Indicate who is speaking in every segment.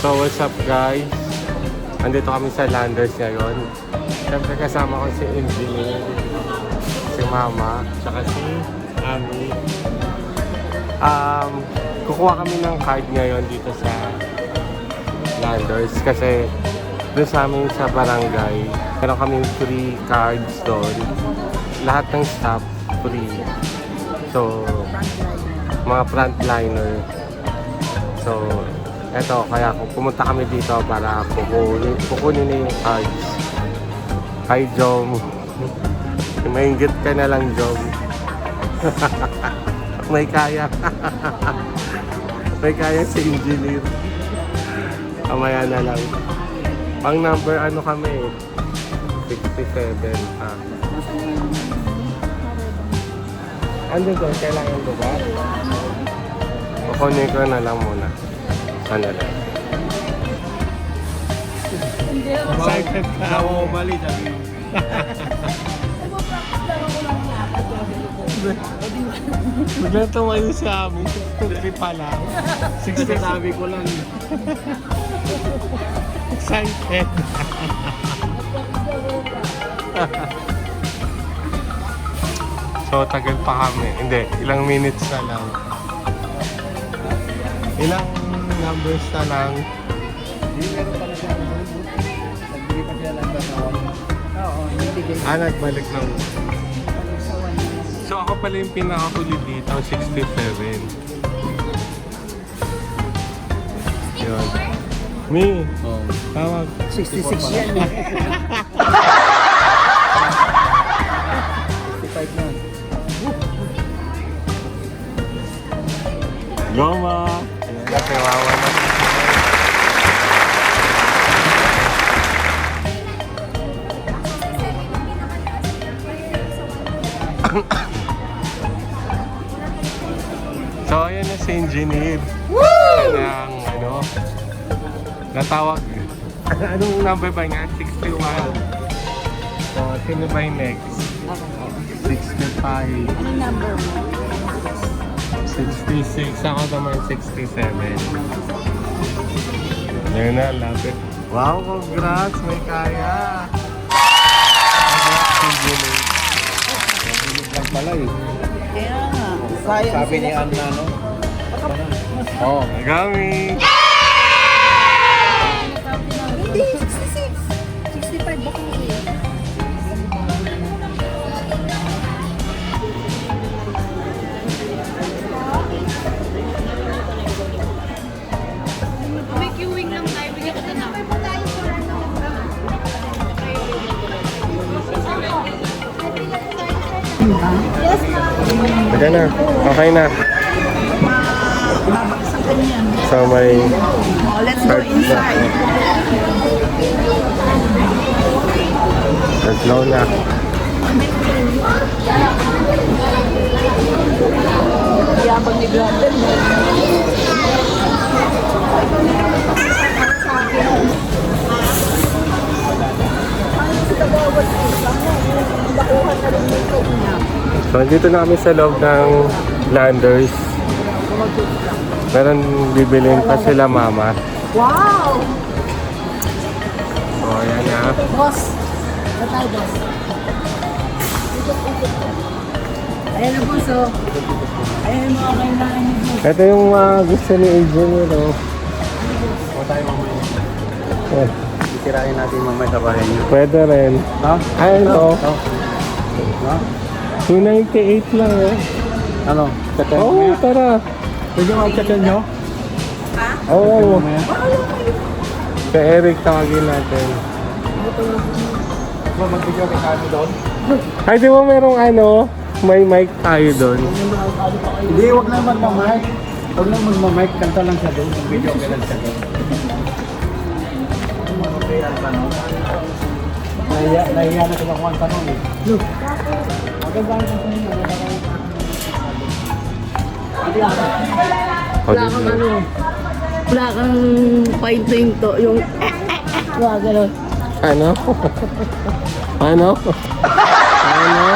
Speaker 1: So what's up guys? Andito kami sa Landers ngayon. Siyempre kasama ko si Engineer, si Mama, tsaka si Ami. Kukuha kami ng card ngayon dito sa Landers kasi doon sa amin sa barangay meron kaming free cards doon. Lahat ng staff free. So mga frontliner. So eto, kaya pumunta kami dito para kukunin na yung cards. Hi Jom. Maingit ka na lang Jom. May kaya. May kaya si Engineer. Kamaya na lang. Pang number ano kami 67 ha. Andun doon, kailangan ko ba? Kukunin ko na lang muna. Ano lang. Excited ka ako.
Speaker 2: Bali, sabi mo.
Speaker 1: Biglang tumayo siya mo. Tuloy pala.
Speaker 2: 60 sabi ko lang.
Speaker 1: Excited. So, tagal pa kami. Hindi, ilang minutes na lang. Ilang numbers na lang.
Speaker 2: Hindi meron pala siya. Nagbili pa siya lang ba na wala? Oo, nagbigay.
Speaker 1: Nagbalik lang. So, ako pala yung pinakahuli dito, 67. Yun. Me,
Speaker 2: Oo.
Speaker 1: tawag.
Speaker 2: 66 yan eh. 65 na.
Speaker 1: Goma! Kasi wawa na. So, ayan na si Engineer. Kanyang, natawag. Anong number ba nga? 61. So, sino ba yung next? 65.
Speaker 3: Anong number mo?
Speaker 1: 66. Ako naman 67. Yun na, lapit. Wow, congrats! May kaya! Congrats, Engineer.
Speaker 2: Nagbili lang pala eh.
Speaker 3: Kaya nga. Sayang
Speaker 2: Sabi ni Anna, no?
Speaker 1: Oh, Nagami!
Speaker 3: Hindi, 66. 65 ba kung
Speaker 4: May queuing lang tayo. Bigyan ka na.
Speaker 3: Yes, ma'am.
Speaker 1: Ayan na. Okay na.
Speaker 3: Babaksak ka niyan.
Speaker 1: So may...
Speaker 3: Oh, let's go inside.
Speaker 1: Let's go na.
Speaker 3: Yabang ni Brandon.
Speaker 1: So dito na kami sa loob ng Landers. Meron bibilin pa sila Mama.
Speaker 3: Wow!
Speaker 1: So ayan na.
Speaker 3: Boss. Batay, boss. Ayan na, boss, oh. Ayan yung mga kailangan niyo, boss.
Speaker 1: Ito yung gusto ni Engineer.
Speaker 2: O tayo mamaya.
Speaker 1: Eh,
Speaker 2: Itirahin natin mamaya sa bahay niyo.
Speaker 1: pwede rin.
Speaker 2: Ha?
Speaker 1: Ayun to.
Speaker 2: Ha?
Speaker 1: 298 lang eh.
Speaker 2: Ano? Chat
Speaker 1: Oo,
Speaker 2: mamaya?
Speaker 1: tara.
Speaker 2: Pwede mo chat nyo?
Speaker 1: Oo.
Speaker 2: Mamaya?
Speaker 1: Kay Eric tawagin natin.
Speaker 2: Ba, mag-video kay Kano doon?
Speaker 1: Ay, di ba merong may mic tayo doon?
Speaker 2: Hindi, wag na magmamic. Wag na magmamic. Kanta lang siya doon. Mag-video kay lang siya doon. Nahiya na sila kung ang tanong eh. Look. Maganda ang tanong niya.
Speaker 3: Wala kang ano. Wala kang painto-into. Yung wala gano'n.
Speaker 1: Ano? Ano? Ano?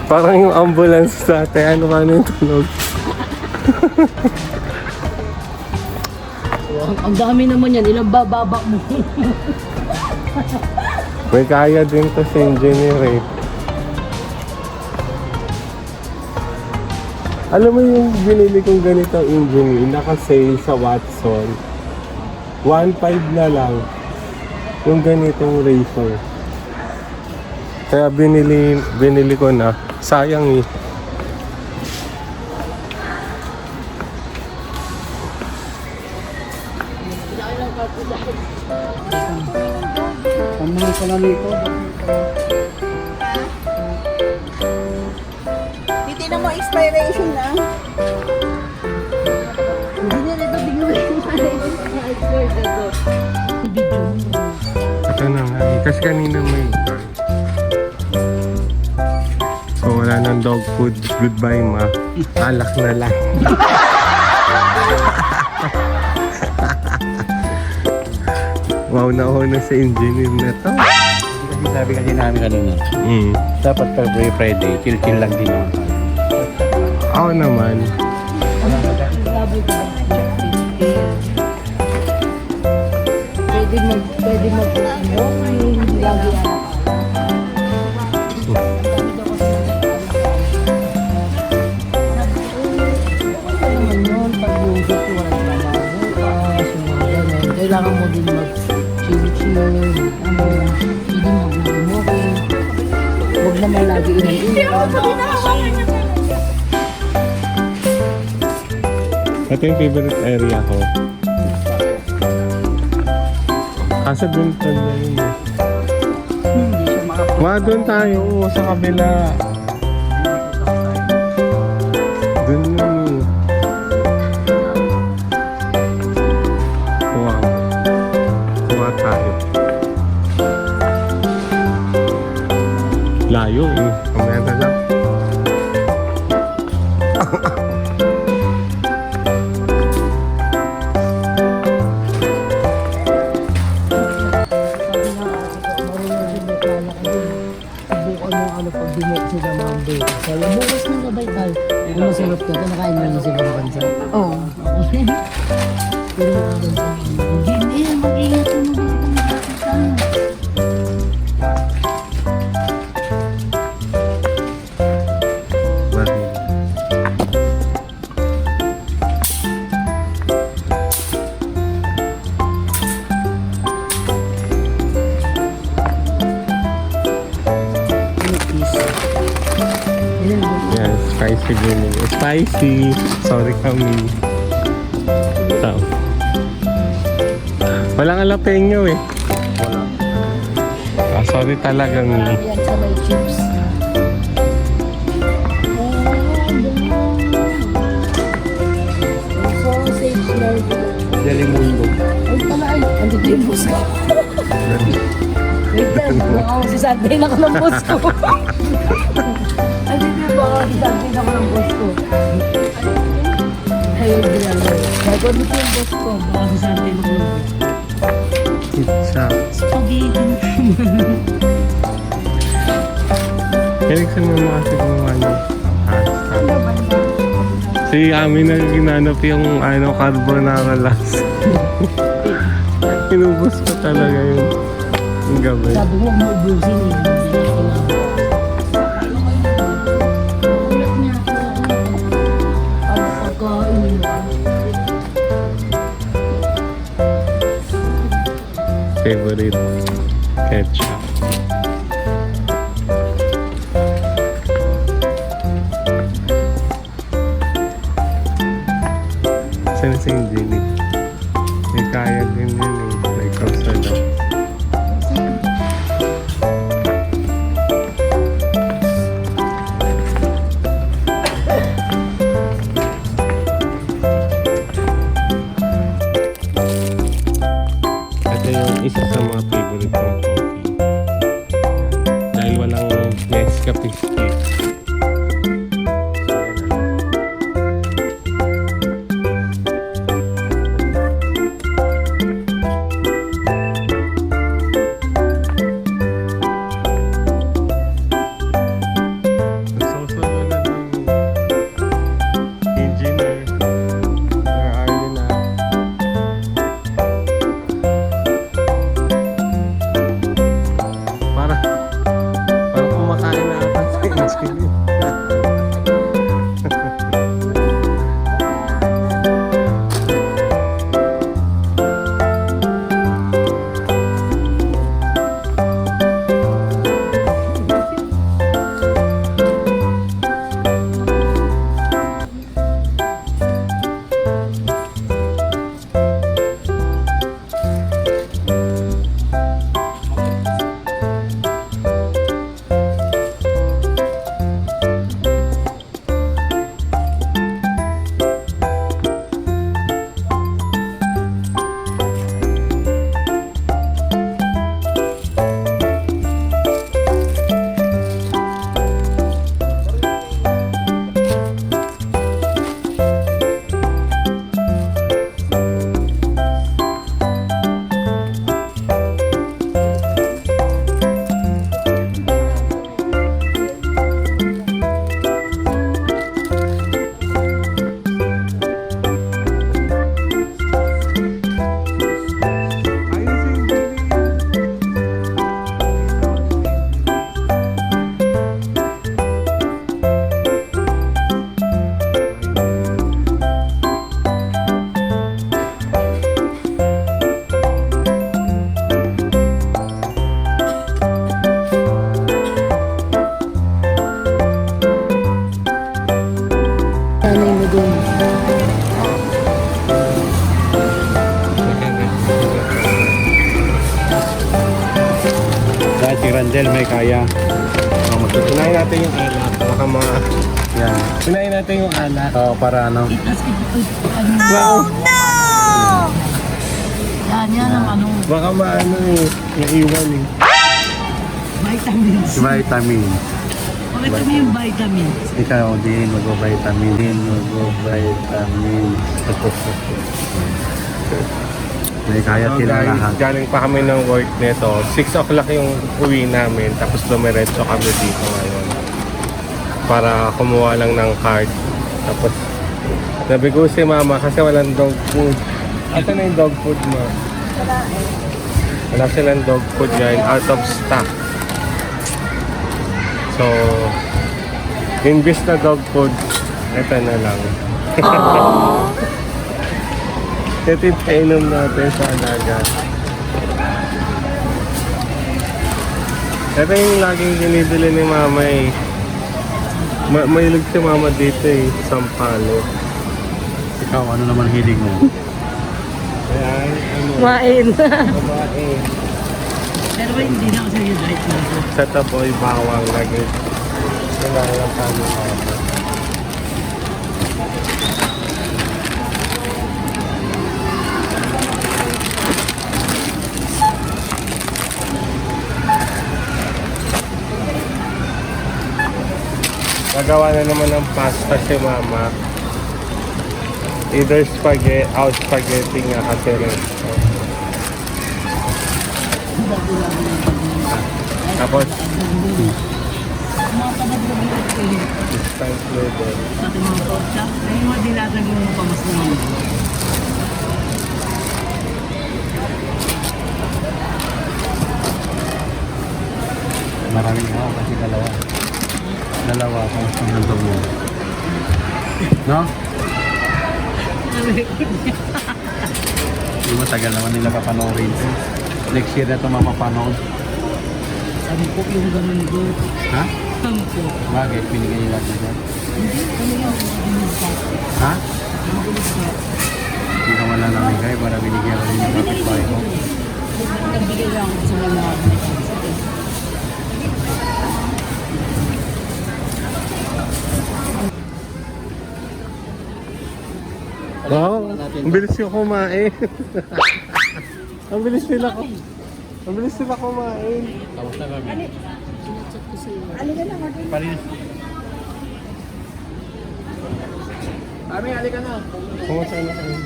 Speaker 1: Parang yung ambulance dati. Ano yung tunog?
Speaker 3: Ang dami naman yan. Ilang bababa mo.
Speaker 1: May kaya din to sa engineer eh. Alam mo yung binili kong ganito engineer, naka-sale sa Watson. 1.5 na lang. Yung ganitong razor. Kaya binili ko na. Sayang eh.
Speaker 2: Pamuhay pala nito.
Speaker 5: Titignan mo expiration na.
Speaker 3: Hindi na ito bigla yung expert na to. Video mo.
Speaker 1: Ito na nga eh. Kasi kanina may bar. So wala nang dog food. Goodbye ma. Alak na lang. Wow, nauna sa engineer na to.
Speaker 2: Kasi sabi kasi namin kanina, dapat pag Friday, chill-chill lang din naman.
Speaker 1: Ako naman.
Speaker 3: Pwede mag ano, hindi lagi kailangan mo din mag-chill-chill, hindi mag-umuwi, huwag naman lagi iniinom.
Speaker 1: Ito yung favorite area ko. Kasi doon tayo yun eh.
Speaker 5: Hindi siya makapunta.
Speaker 1: Ma, doon tayo sa kabila. Doon yun eh. Wow. Kuha tayo. Layo eh. Kamaya na lang.
Speaker 3: Kaya bukas na gabay tayo. Kung masarap ka, nakain mo na sa ibang bansa.
Speaker 5: Oo.
Speaker 3: Pero mga bansa, hindi, mag-ingat mo na
Speaker 1: Yan, spicy gulay. Spicy! Sorry kami. So. Walang jalapeno eh.
Speaker 2: Wala.
Speaker 1: Sorry talaga mi.
Speaker 3: yan sa may chips. Sausage na
Speaker 2: Delimundo.
Speaker 3: ay pala ay, andito yung boss ko. Wait lang, baka si Sunday na ko ng boss ko. Andito yung baka si Sunday na ko ng boss ko. Ayun, ginagawa. Bago dito yung boss ko, baka si Sunday na ko ng boss ko.
Speaker 1: Pizza.
Speaker 3: Spaghetti.
Speaker 1: Kilig sa mga kasi kung ano. Si amin na ginanap yung carbonara last. Inubos ko talaga yung gabi.
Speaker 3: Sabi mo, maubusin eh. Ulat niya ako. Ang pagkain mo.
Speaker 1: Favorite ketchup. Saan sa Injili? May kaya din yun eh. May kausa daw. Ito yung isa sa mga favorite kong coffee. Dahil walang Nescafe stick.
Speaker 3: Nanay mo dun.
Speaker 2: Dahil si Randel may kaya.
Speaker 1: Unahin natin yung alak. Baka
Speaker 2: Yan.
Speaker 1: Unahin natin yung alak.
Speaker 2: Oo, para ano.
Speaker 3: Itas Oh no! Yan ang ano,
Speaker 1: Baka maano eh. Naiwan eh.
Speaker 3: vitamins.
Speaker 2: Vitamin.
Speaker 3: Pakita mo yung vitamins.
Speaker 2: Ikaw din mag-vitamin. May kaya
Speaker 1: So,
Speaker 2: sila
Speaker 1: guys,
Speaker 2: lahat.
Speaker 1: galing pa kami ng work nito. 6 o'clock yung uwi namin. Tapos dumiretso kami dito ngayon. Para kumuha lang ng card. Tapos nabigo si mama kasi walang dog food. Ito na yung dog food mo. Wala silang dog food ngayon. Out of stock. So, imbis na dog food, ito na lang. Ito yung painom natin sa alaga. Ito yung laging binibili ni mama eh. Mahilig si mama dito eh, Sampalo.
Speaker 2: Ikaw, ano naman hilig mo?
Speaker 1: Ayan, ano,
Speaker 3: Kumain.
Speaker 1: babae.
Speaker 3: Pero hindi na ako sa iyo diet na ako.
Speaker 1: Sa tapoy, bawang, lagi. Kailangan pa ni mama. Nagawa na naman ng pasta si mama. Either spaghetti nga kasi rin. Tapos,
Speaker 3: Mga panaglabilat ko yun.
Speaker 1: instant noodle.
Speaker 3: Sa ating mga kotsa. Ay, yung mga dilagan yung pamas naman.
Speaker 2: Maraming ako kasi dalawa. Dalawa kung saan nandun mo. No? Hindi matagal naman nila papanoorin. Next year na ito mapapanood.
Speaker 3: Sabi ko yung ganun doon.
Speaker 2: Ha?
Speaker 3: Sabi ko.
Speaker 2: Bakit? Pinigay nila dito.
Speaker 3: Hindi, kami yung binisat.
Speaker 2: Ha?
Speaker 3: Ang binisat.
Speaker 2: Hindi ka wala namin kayo para binigyan ko rin yung kapitbahay ko.
Speaker 3: Nagbigay lang ako sa mga binisat.
Speaker 1: Wow, ang bilis yung kumain. Ang bilis nila ko. Ang bilis nila kumain.
Speaker 2: Tapos na kami.
Speaker 3: Sinachat ko sa iyo.
Speaker 2: Parin. Kami, halika na.
Speaker 1: Kumusta na kayo?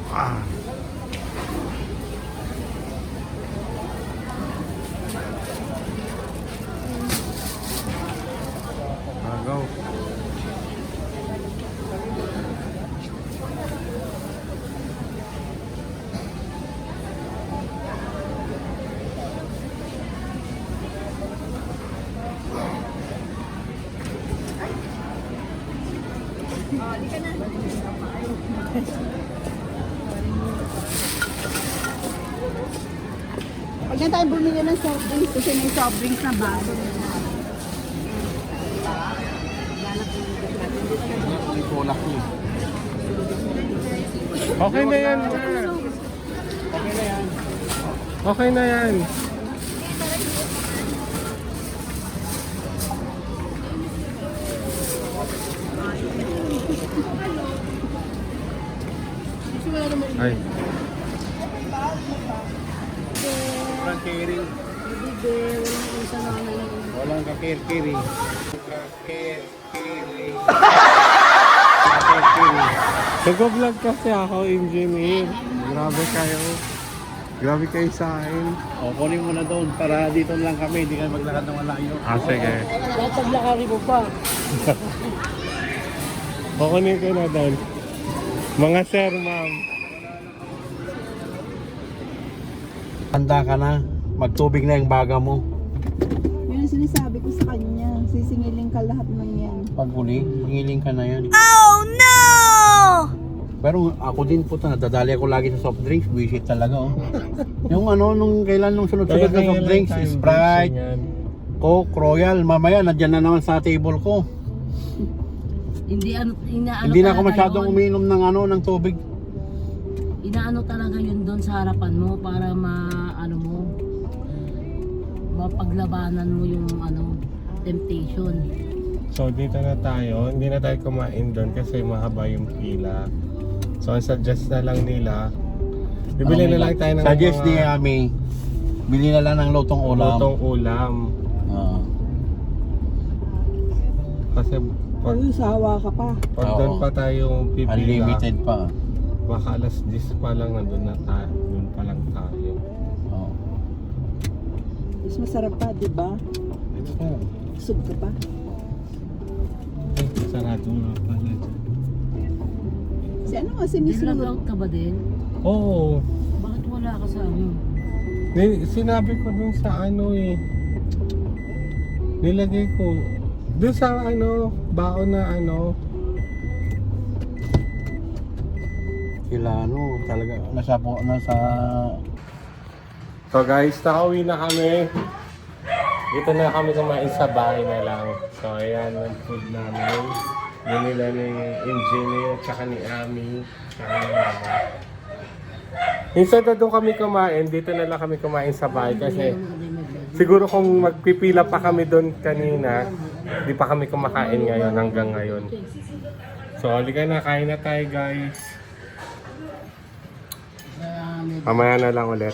Speaker 1: Ah.
Speaker 2: Go.
Speaker 5: Pag na tayo bumili ng soft drinks, kasi may soft drinks na bago.
Speaker 1: Okay na yan. Okay na yan. Ay.
Speaker 2: Walang carry. Walang ka-carry.
Speaker 1: Nag-vlog kasi ako, engineer. Grabe kayo. Grabe kayo sa akin.
Speaker 2: O, kunin mo na doon para dito lang kami. Hindi kayo maglakad ng malayo.
Speaker 1: Sige.
Speaker 3: Lahat paglakari mo pa.
Speaker 1: Kukunin ko na doon. Mga sir, ma'am.
Speaker 2: Handa ka na. Magtubig na yung baga mo.
Speaker 5: Yun ang sinasabi ko sa kanya. Sisingilin ka lahat ng yan.
Speaker 2: Pag huli, hingiling ka na yan.
Speaker 5: Oh no!
Speaker 2: Pero ako din po, nadadali ako lagi sa soft drinks. Visit talaga, oh. Yung ano, nung kailan nung sunod-sunod na soft drinks, Sprite, Coke, Royal. Mamaya, nadyan na naman sa table ko.
Speaker 3: Hindi inaano
Speaker 2: Hindi na ako
Speaker 3: talaga
Speaker 2: masyadong
Speaker 3: yun.
Speaker 2: uminom ng ano, ng tubig.
Speaker 3: Inaano talaga yun doon sa harapan mo para mapaglabanan mo yung temptation.
Speaker 1: So dito na tayo. Hindi na tayo kumain doon kasi mahaba yung pila. So ang suggest na lang nila, bibili na lang tayo ng
Speaker 2: Suggest ni
Speaker 1: mga
Speaker 2: Ami, bili na lang ng lutong ulam.
Speaker 1: lutong ulam.
Speaker 2: Oo.
Speaker 1: Kasi pag,
Speaker 5: sawa ka pa.
Speaker 1: pag
Speaker 2: Oo.
Speaker 1: doon pa tayo pipila,
Speaker 2: Unlimited pa.
Speaker 1: baka alas 10 pa lang nandun na tayo. Doon pa lang tayo.
Speaker 2: Oo.
Speaker 5: Mas masarap pa, di ba?
Speaker 1: Oh,
Speaker 5: Sub ka pa.
Speaker 1: sarado nga pala dyan.
Speaker 5: Si ano nga, si Miss
Speaker 3: Nag-vlog
Speaker 5: Ruth.
Speaker 3: out ka ba din?
Speaker 1: Oo.
Speaker 3: Bakit wala ka sa amin?
Speaker 1: Sinabi ko dun sa ano eh. Nilagay ko. Dun sa ano, baon na ano.
Speaker 2: Sila ano, talaga, nasa...
Speaker 1: So guys, nakauwi na kami. Dito na kami kumain sa bahay na lang. So ayan ang food namin. Binila ni engineer, tsaka ni Ami, tsaka ni Mama. Minsan na doon kami kumain, dito na lang kami kumain sa bahay kasi siguro kung magpipila pa kami doon kanina, di pa kami kumakain ngayon hanggang ngayon. So halika na, kain na tayo guys. Mamaya na lang ulit.